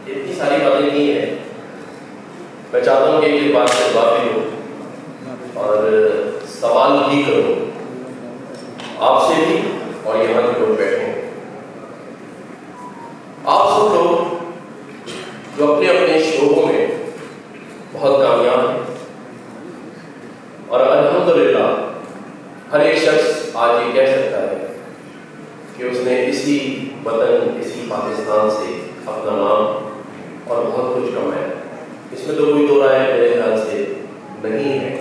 इतनी सारी बातें नहीं है। मैं चाहता हूँ कि एक बात से बात भी हो और सवाल भी करो आपसे भी और यहाँ के लोग बैठे हैं। आप सब लोग जो अपने अपने शोबों में बहुत कामयाब हैं और अल्हम्दुलिल्लाह हर एक शख्स आज ये कह सकता है कि उसने इसी वतन, इसी पाकिस्तान से अपना नाम और बहुत कुछ कमाया। इसमें तो कोई दो राय मेरे ख्याल से नहीं है।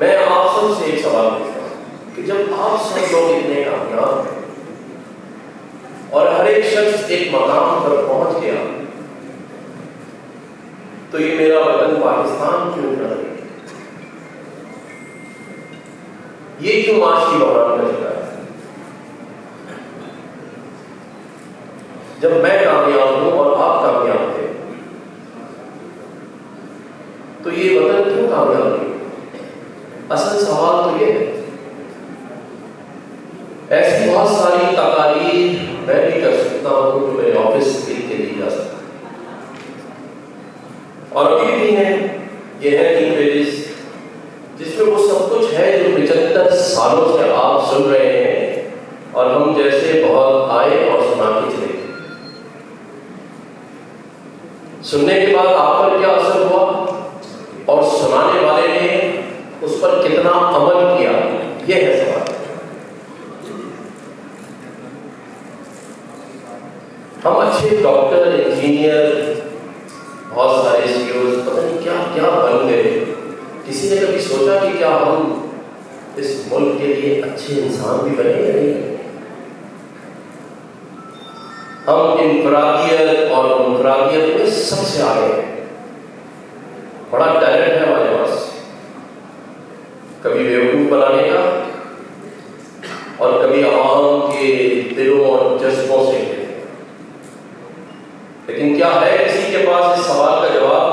मैं आप सब से एक सवाल पूछता हूँ कि जब आप सब लोग इतने कामयाब हैं और हर एक शख्स एक मकाम पर पहुंच गया, तो ये मेरा वतन पाकिस्तान क्यों कर रही है? ये क्यों माशी बहरान का शिकार है? जब मैं कामयाब हूं और आप कामयाब थे, तो ये वतन क्यों कामयाब नहीं? असल सवाल तो ये है। ऐसी बहुत सारी तकारीर मैं भी कर सकता हूं जो मेरे ऑफिस लिख के दी जा सकता है, और अभी भी है, ये है 3 पेजेस जिसमें वो सब कुछ है जो 75 सालों से आप सुन रहे हैं और हम जैसे बहुत आए और सुना के चले गए। सुनने के बाद आप पर क्या असर हुआ और सुनाने वाले ने उस पर कितना अमल किया, यह है सवाल। हम अच्छे डॉक्टर, इंजीनियर, बहुत सारे सीईओज, पता नहीं क्या क्या बन गए। किसी ने कभी सोचा कि क्या हम इस मुल्क के लिए अच्छे इंसान भी बने या नहीं? हम इंफरादियत और मुनफरादियत में सबसे आगे हैं। बड़ा टैलेंट है हमारे पास, कभी बेवकूफ बनाने का और कभी आवाम के दिलों और जज्बों से। लेकिन क्या है किसी के पास इस सवाल का जवाब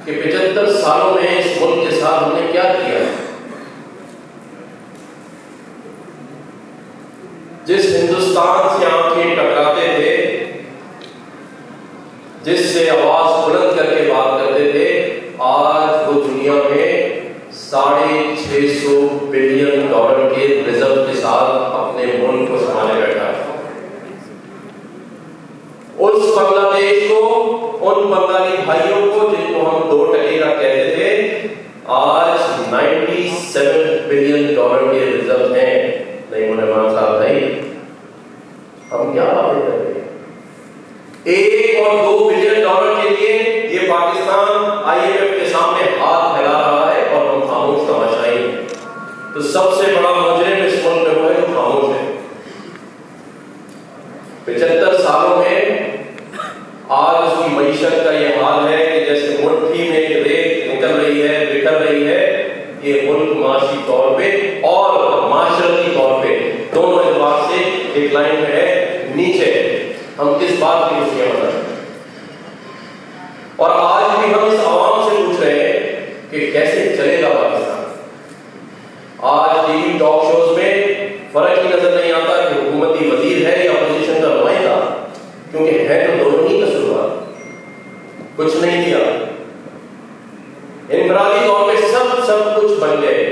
कि 75 सालों में इस मुल्क के साथ हमने क्या किया? जिस हिंदुस्तान से आंखें टकराते थे, जिससे आवाज बुलंद करके बात करते थे, आज वो दुनिया में $650 बिलियन के रिजर्व के साथ अपने मुल्क को संभाले बैठा है। उस बांग्लादेश को, उन बंगाली भाइयों को जिनको हम 2% का कहते थे, आज $97 बिलियन के रिजर्व हैं। नहीं मुनमान साहब भाई, हम क्या बातें कर रहे हैं? 1 और 2 बिलियन डॉलर के लिए ये पाकिस्तान IMF के सामने हाथ फैला रहा है और हम खामोश तमाशाई हैं। तो सबसे बड़ा मुजरिम इस मुल्क में वो है जो खामोश है। 75 सालों में आज उसकी मईशत का ये हाल है कि जैसे मुट्ठी में रेत निकल रही है, बिखर रही है। ये मुल्क माशी तौर पे और माशरती तौर पे दोनों एतबार से एक लाइन में है, नीचे। हम किस बात की खुशियां मना रहे हैं? और आज भी हम इस आवाम से पूछ रहे हैं कि कैसे चलेगा पाकिस्तान। आज टीवी टॉक शोज में फर्क ही नजर नहीं आता कि हुकूमती वजीर है या अपोजिशन का नुमाइंदा, क्योंकि है तो दोनों ही कसूरवार। कुछ नहीं दिया, इनफरादी तौर पे सब कुछ बन गए।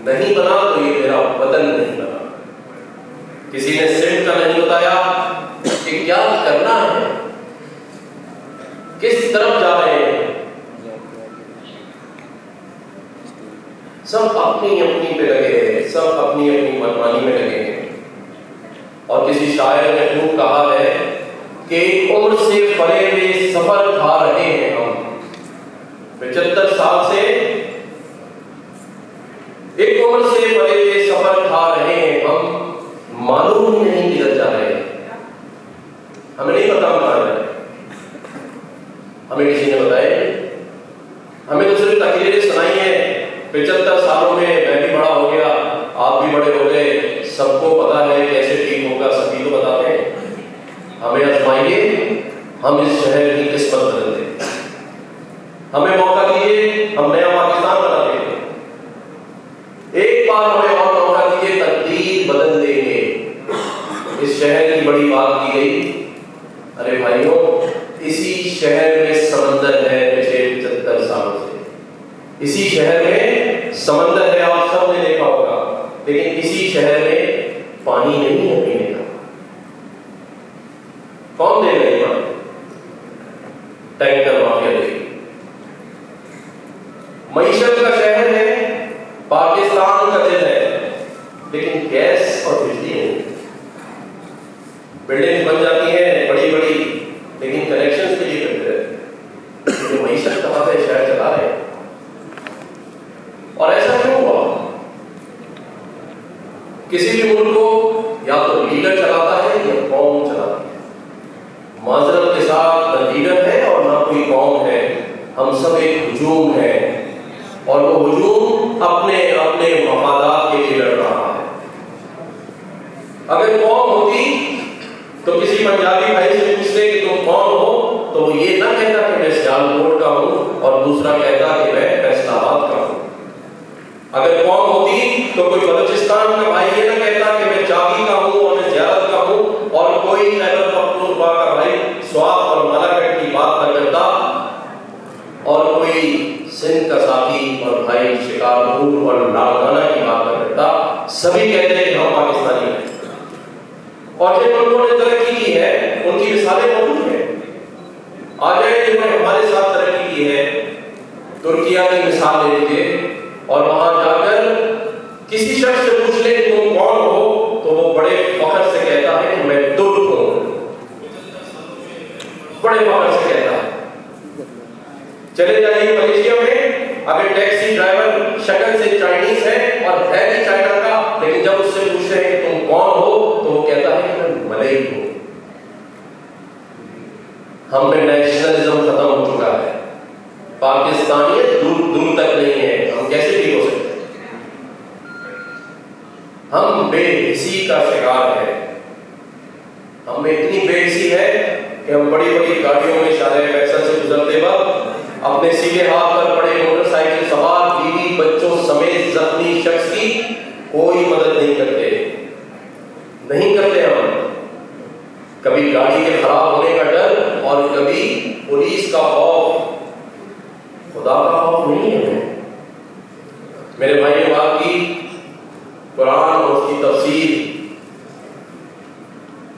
नहीं बना तो ये मेरा वतन नहीं बना। किसी ने सिर्फ का नहीं बताया कि क्या करना है, किस तरफ जा रहे हैं। सब अपनी अपनी पे लगे हैं, सब अपनी अपनी मनमानी में लगे हैं। और किसी शायर ने खूब कहा है कि उम्र से फरे हुए सफर खा रहे हैं हम। 75 साल से एक उम्र से फरे हुए सफर खा रहे हैं हम, मालूम ही नहीं किधर जा रहे हैं। हमें नहीं पता हम कहां जा रहे हैं, हमें किसी ने बताया। हमें तो सिर्फ तकरीरें सुनाई है। 75 सालों में मैं भी बड़ा हो गया, आप भी बड़े हो गए, सबको पता है कैसे ठीक होगा, सभी को बताते हैं। हमें आजमाइए, हम इस शहर की किस्मत बदल दें। हमें मौका दीजिए, हम नया पाकिस्तान बना देंगे। एक बार हमें और मौका दीजिए, तकदीर बदल देंगे। इस शहर शहर की बड़ी बात की गई। अरे भाइयों, इसी शहर में समंदर है पिछले 75 सालों से। इसी शहर में समंदर है, आप सबने देखा होगा, लेकिन इसी शहर में पानी नहीं है पीने का। कौन देगा ये पानी? टैंकर माफिया देगी। मईशत का शहर है, पाकिस्तान का दिल है, लेकिन गैस और बिजली नहीं। बिल्डिंग बन जाती है बड़ी बड़ी, लेकिन कनेक्शन के लिए करते रहते, तो मईशत कहां से शहर चला रहे हैं? और ऐसा क्यों हुआ? किसी भी मुल्क को या तो लीडर चलाता है या कौम चलाती है। माजरत के साथ न लीडर है और ना कोई कौम है, हम सब एक हुजूम है, और वो हुजूम अपने अपने मफादात के लिए लड़ रहा है। अगर कौम होती तो किसी पंजाबी भाई से पूछते कि तुम कौन हो, तो वो ये ना कहता कि मैं सियालकोट का हूं और दूसरा कहता कि मैं फैसलाबाद का हूं। अगर कौम होती तो कोई बलूचिस्तान का भाई ये ना कहता कि मैं चाकी का हूं और मैं ज़ियारत का हूं, और कोई खैबर पख्तूनख्वा का भाई स्वात और मलाकट की बात न करता, और कोई सिंध का साथी और भाई शिकारपुर और लाड़काना की बात न करता। सभी कहते हैं कि हम पाकिस्तानी हैं। और जिन मुल्कों ने तरक्की की है उनकी मिसालें मौजूद हैं। आ जाए जिन्होंने हमारे साथ तरक्की की है, तुर्किया की मिसाल ले लीजिए, और वहां जाकर किसी शख्स से पूछ ले कि तुम कौन हो, तो वो बड़े फख्र से कहता है कि मैं तुर्क हूं। बड़े फख्र से कहता है। चले जाइए मलेशिया में, अगर टैक्सी ड्राइवर शक्ल से चाइनीज है और है भी चाइना का, लेकिन जब उससे पूछते हैं कि तुम कौन हो, तो वो कहता है कि मैं मलई हूं। हम में नेशनलिज्म खत्म हो चुका है, पाकिस्तानियत दूर दूर तक नहीं है। हम कैसे ठीक हो सकते हैं? हम बेहिसी का शिकार है। हम में इतनी बेहिसी है कि हम बड़ी बड़ी गाड़ियों में शारे फैसल से गुजरते वक्त अपने सीधे हाथ पर पड़े मोटरसाइकिल सवार बीवी बच्चों समेत जख्मी शख्स की कोई मदद नहीं करते। हम कभी गाड़ी के खराब होने का डर और कभी पुलिस का खौफ, खुदा का खौफ नहीं है। मेरे भाई ने बात की कुरान और उसकी तफसीर,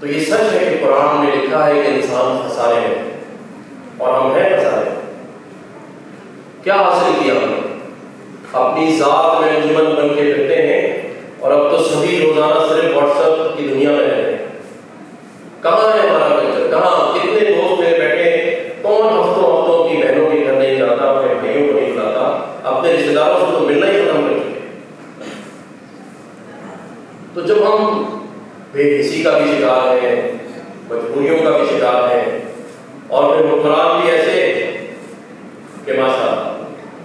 तो ये सच है कि कुरान में लिखा है कि इंसान खसारे में, और हम हैं खसारे। क्या हासिल किया हमने? अपनी जात में अंजुमन बन के फिरते हैं, और अब तो सभी रोजाना सिर्फ व्हाट्सएप की दुनिया में रहते हैं। कहाँ है हमारा कल्चर? कहाँ? कितने दोस्त मेरे बैठे, कौन हफ्तों हफ्तों की बहनों के घर नहीं जाता, अपने भाइयों को नहीं बुलाता, अपने रिश्तेदारों से तो मिलना ही खत्म कर चुके। तो जब हम बेहिसी का भी शिकार है, मजबूरियों का भी शिकार है, और फिर हुक्मरान भी ऐसे कि माशाअल्लाह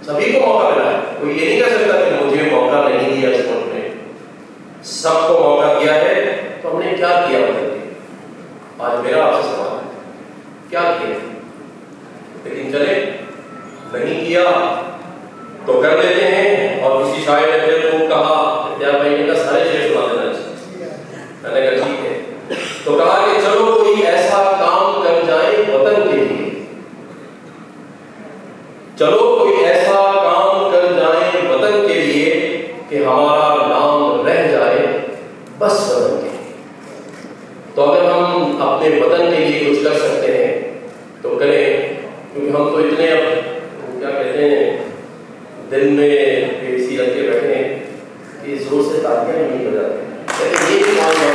सभी को मौका मिला है। कोई ये नहीं कह सकता कि मुझे मौका नहीं दिया इस मुल्क ने, सबको मौका दिया है। तो हमने क्या किया? आज मेरा आपसे सवाल है, क्या किया? लेकिन चले नहीं किया तो कर लेते हैं। और किसी शायर ने फिर तो कहा, क्या भाई ने कहा सारे शेर सुना देना चाहिए। मैंने कहा ठीक है। तो कहा कि चलो कोई ऐसा काम कर जाए वतन के लिए, चलो कोई ऐसा काम कर जाए वतन के लिए कि हमारा नाम रह जाए बस वतन के लिए। तो अगर हम अपने वतन के लिए कुछ कर सकते हैं तो करें, क्योंकि हम तो इतने अब क्या कहते हैं दिल में बेसी रख के बैठे हैं कि जोर से तालियां नहीं बजाते। लेकिन ये भी बहुत है,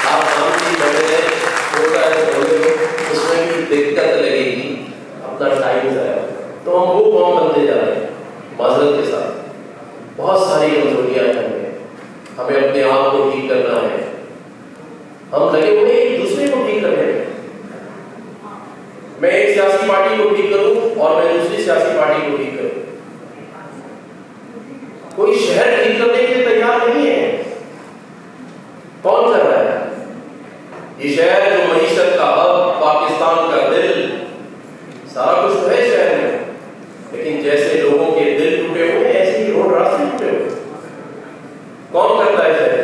आप शांति बैठे हैं, होता है उसमें भी दिक्कत लगेगी, अपना टाइम जाएगा। तो हम वो कौन बनते जा रहे हैं? माजरत के साथ बहुत सारी कमजोरियां हैं, हमें अपने आप को ठीक करना है। हम लगे हुए एक दूसरे को ठीक करने में। मैं एक सियासी पार्टी को ठीक करूं और मैं दूसरी सियासी पार्टी को ठीक करूं। कोई शहर ठीक करने के लिए तैयार नहीं है। कौन कर रहा है? ये शहर जो मईशत का हब, पाकिस्तान का दिल, सारा कुछ तो है शहर में, लेकिन जैसे लोगों के दिल टूटे हुए ऐसे ही रोड रास्ते टूटे हुए। कौन करता है शहर?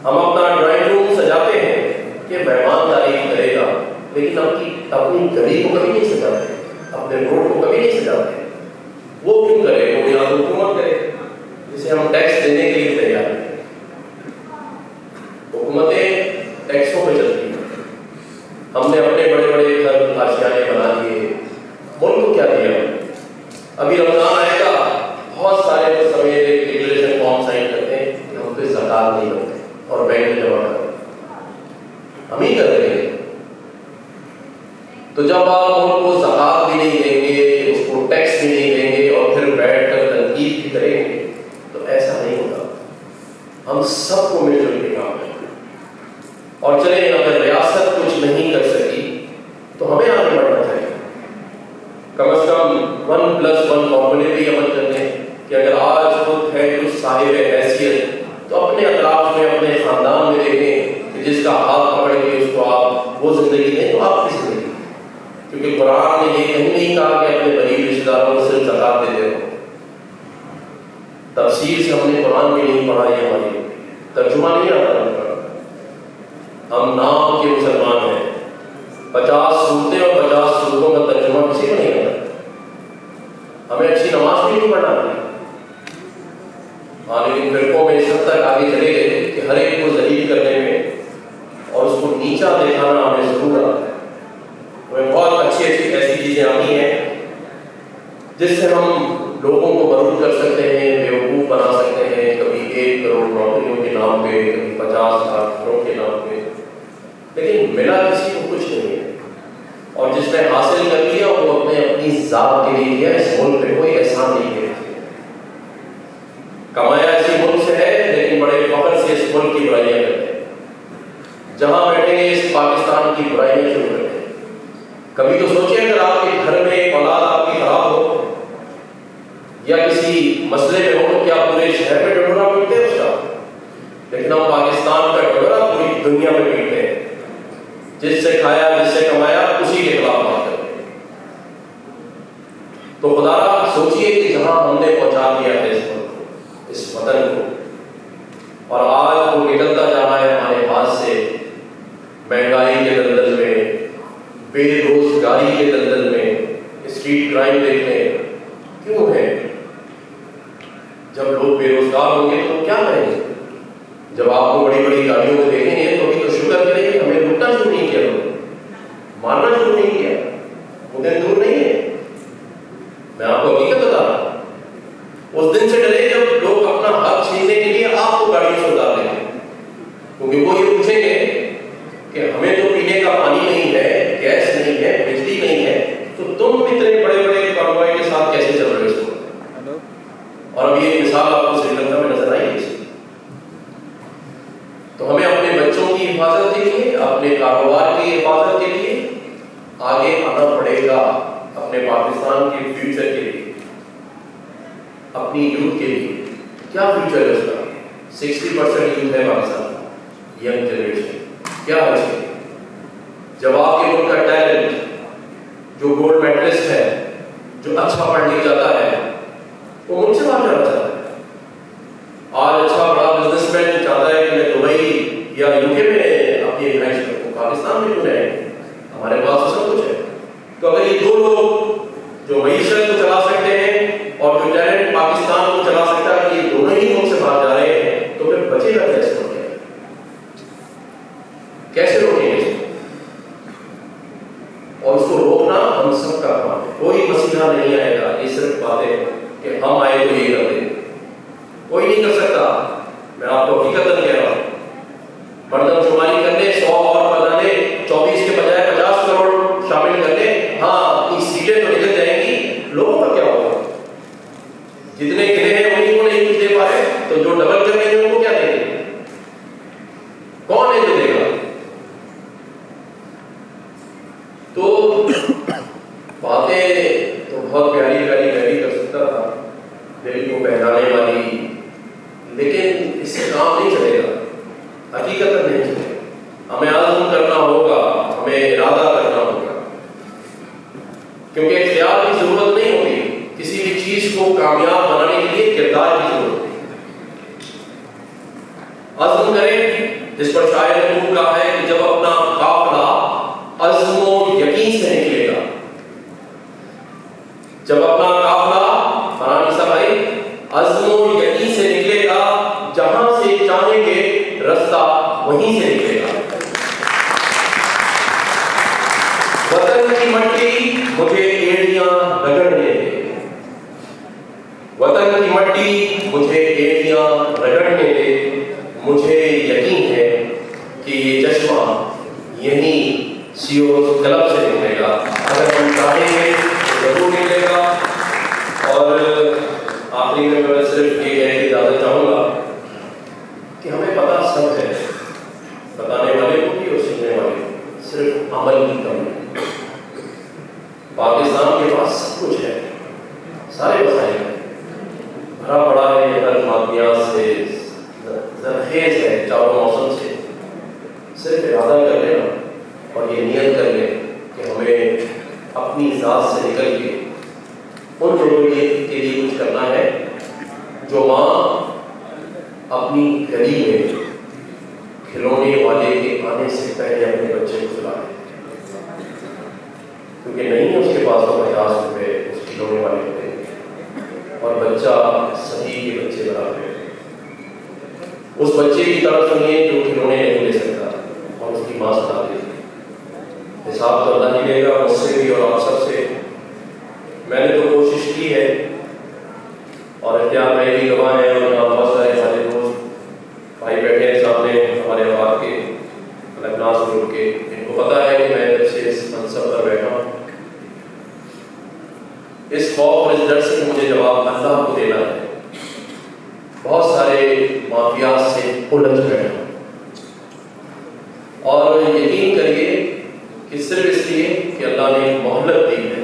हम अपना ड्राइंग रूम सजाते हुकूमतें टैक्सों पे चलती हैं। हमने अपने बड़े बड़े घर आशियाने बना दिए, मुल्क को क्या दिया? अभी रमजान आएगा, बहुत सारे तो समय डिक्लेरेशन फॉर्म साइन करते हैं कि हम पे ज़कात नहीं करते और बैंक में जमा करते, हम ही कर रहे हैं। तो जब आप उनको ज़कात भी नहीं देंगे, उसको टैक्स भी नहीं देंगे और फिर बैठ कर तनकीद भी करेंगे, तो ऐसा नहीं होगा। हम सबको मिलजुल के काम करेंगे। और चले, अगर रियासत कुछ नहीं कर सकी तो हमें आगे बढ़ना चाहिए। कम से कम 1+1 फॉर्मूले भी अमल करते हैं कि अगर आज खुद है कुछ साहिब हैसियत, तो अपने अतराफ में, अपने खानदान में देखें कि जिसका हाथ पकड़ के उसको आप वो जिंदगी दें, तो आपकी जिंदगी। क्योंकि कुरान ने ये कहीं नहीं कहा कि अपने गरीब रिश्तेदारों को सिर्फ ज़कात देते रहो। तफसीर से हमने कुरान में नहीं पढ़ा, ये हमारी तर्जुमा नहीं आता। हम नाम के मुसलमान हैं, 50 सूरतें और 50 सूरतों का तर्जुमा किसी को नहीं आता। हमें अच्छी नमाज भी नहीं पढ़ना आती। हाँ, लेकिन फिरकों में इस हद तक आगे चले गए कि हर एक को जलील करने में और उसको नीचा दिखाना हमें जरूर आता है। हमें बहुत अच्छी अच्छी ऐसी चीजें आती हैं जिससे हम लोगों को मरूर कर सकते हैं, बेवकूफ़ बना सकते हैं। कभी 1 करोड़ नौकरियों के नाम पे, कभी 50 लाख घरों के नाम पे, लेकिन मिला किसी को कुछ नहीं है। और जिसने हासिल कर लिया वो अपनी जात के लिए किया, इस मुल्क पे कोई एहसान नहीं किया। कमाया इसी मुल्क से है, लेकिन बड़े फख्र से इस मुल्क की बुराइयां करते हैं। जहां बैठेंगे इस पाकिस्तान की बुराइयां शुरू करते हैं। कभी तो सोचिए, अगर आपके घर में एक औलाद आपकी खराब हो या किसी मसले में हो, तो क्या पूरे शहर में डंडोरा पीटते हैं उसका? लेकिन हम पाकिस्तान का डंडोरा पूरी दुनिया में पीटते हैं। जिससे खाया, जिससे कमाया, उसी के खिलाफ बात करते हैं। तो खुदारा सोचिए कि जहां हमने पहुंचा दिया है इस मुल्क को, इस वतन को, और आज वो निकलता जा रहा है हमारे हाथ से, महंगाई के दलदल में, बेरोजगारी के दलदल में, स्ट्रीट क्राइम देख लें। क्यों है? जब लोग बेरोजगार होंगे तो क्या करेंगे? जब आपको बड़ी बड़ी गाड़ियों में देखेंगे तो भी तो शुक्र करेंगे हमें लूटना शुरू नहीं किया, मारना शुरू नहीं किया। वो दिन दूर नहीं है, मैं आपको हकीकत बता रहा हूं। उस दिन से डरे जब लोग अपना हक छीनने के लिए आपको गाड़ियों से उतार देंगे, क्योंकि वो ये पूछेंगे कि हमें तो पीने का पानी नहीं है, गैस नहीं है, बिजली नहीं है, तो तुम इतने बड़े बड़े कॉन्वॉय के साथ कैसे चल रहे हो? और अब ये मिसाल आपको श्रीलंका में नजर आई है। तो हमें अपने बच्चों की हिफाजत के लिए, अपने कारोबार की हिफाजत के लिए आगे आना पड़ेगा। अपने पाकिस्तान के फ्यूचर के लिए, अपनी यूथ के लिए। क्या फ्यूचर है उसका? 60% यूथ है पाकिस्तान, यंग जनरेशन। क्या है इसके? जब आपके मुल्क का टैलेंट, जो गोल्ड मेडलिस्ट है, जो अच्छा पढ़ लिख जाता है, वो मुझसे बाहर जाना चाहता है। आज अच्छा बड़ा बिजनेसमैन चाहता है कि मैं दुबई या यूके में अपनी रिहाइश करूं, पाकिस्तान में क्यों है? हमारे पास तो सब कुछ है। तो अगर ये दो लोग जो मईशत को चला सकते हैं और जो टैलेंट पाकिस्तान को चला सकता है, ये दोनों ही मुल्क से बाहर जा रहे हैं, तो फिर बचेगा कैसे? कैसे रोकेंगे? और उसको रोकना हम सबका काम है। कोई मसीहा नहीं आएगा, ये सिर्फ बातें कि हम आए तो ये कर दें, कोई नहीं कर सकता। मैं आपको हकीकत कह रहा हूं। मर्दमशुमारी करने 100 और बनाने, 24 के बजाय 50 करोड़ शामिल करने, हाँ अपनी सीटें तो निकल जाएंगी, लोगों का क्या होगा? जितने गिरे हैं उन्हीं को नहीं कुछ दे पा रहे, तो जो डबल कर रहे हैं उनको क्या देंगे? कौन है जो देगा? तो बातें तो बहुत प्यारी प्यारी मैं भी कर सकता था, दिल को बहलाने वाली, लेकिन इससे काम नहीं चलेगा, हकीकत नहीं चलेगा। हमें आज़म करना होगा, हमें नहीं मिलेगा। वतन की मट्टी मुझे एड़ियां रगड़ने दे, वतन की मट्टी मुझे एड़ियां रगड़ने दे। मुझे यकीन है कि ये चश्मा यहीं सीओ क्लब से निकलेगा। अगर हम चाहेंगे तो जरूर निकलेगा। और आखिरी में मैं सिर्फ ये कहना इजाजत चाहूंगा कि हमें पता सब है, बताने वाले को भी और सुनने वाले को, सिर्फ अमल की कमी है। पाकिस्तान के पास सब कुछ है, सारे वसाइल हैं, भरा पड़ा है हर मादियात से, जरखेज है चारों मौसम से। सिर्फ इरादा कर लेना और ये नियत कर ले कि हमें अपनी ज़ात से निकल के उन लोगों के लिए कुछ करना है जो माँ अपनी गली में खिलौने वाले के आने से पहले अपने बच्चे को खिला दे, क्योंकि नहीं है उसके पास तो 50 रुपये उस खिलौने वाले को देंगे और बच्चा सभी के बच्चे बराबर है। उस बच्चे की तरफ सुनिए जो खिलौने नहीं ले सकता और उसकी माँ सुना देती। हिसाब तो अल्लाह ही लेगा, मुझसे भी और आप सब से। मैंने तो कोशिश की है और इख्तियार में भी गवाह है और बहुत सारे हमारे दोस्त भाई बैठे हैं सामने हमारे अवाब के अलगनाज ग्रुप के, इनको पता है कि मैं जब से इस मनसब पर बैठा हूँ, इस खौफ और इस डर से मुझे जवाब अल्लाह को देना है। बहुत सारे माफियात से उलझ बैठा और यकीन करिए कि सिर्फ इसलिए कि अल्लाह ने मोहलत दी है।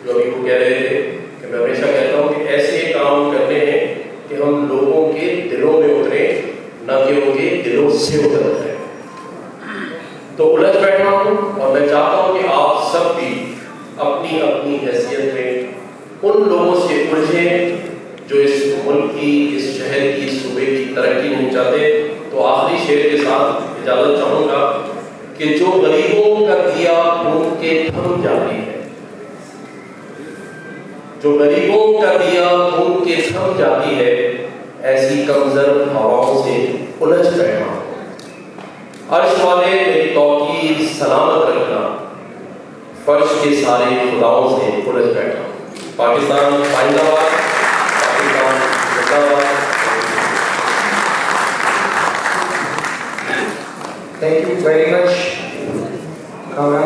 जो अभी वो कह रहे थे कि मैं हमेशा कहता हूँ कि ऐसे काम करने हैं कि हम लोगों के दिलों में उतरे, न कि उनके दिलों से उतर जाए। तो उलझ बैठा हूँ और मैं चाहता हूँ कि आप सब भी अपनी अपनी हैसियत में उन लोगों से उलझे जो इस मुल्क की, इस शहर की, इस सूबे की तरक्की नहीं चाहते। तो आखिरी शेर के साथ इजाजत चाहूँगा कि जो गरीबों का दिया उनके थम जाती है, जो गरीबों का दिया खून के थम जाती है, ऐसी कमजोर हवाओं से उलझ बैठा। अर्श वाले मेरी तौकीर सलामत रखना, फर्श के सारे खुदाओं से उलझ बैठा। पाकिस्तान जिंदाबाद, पाकिस्तान जिंदाबाद। Thank you very much.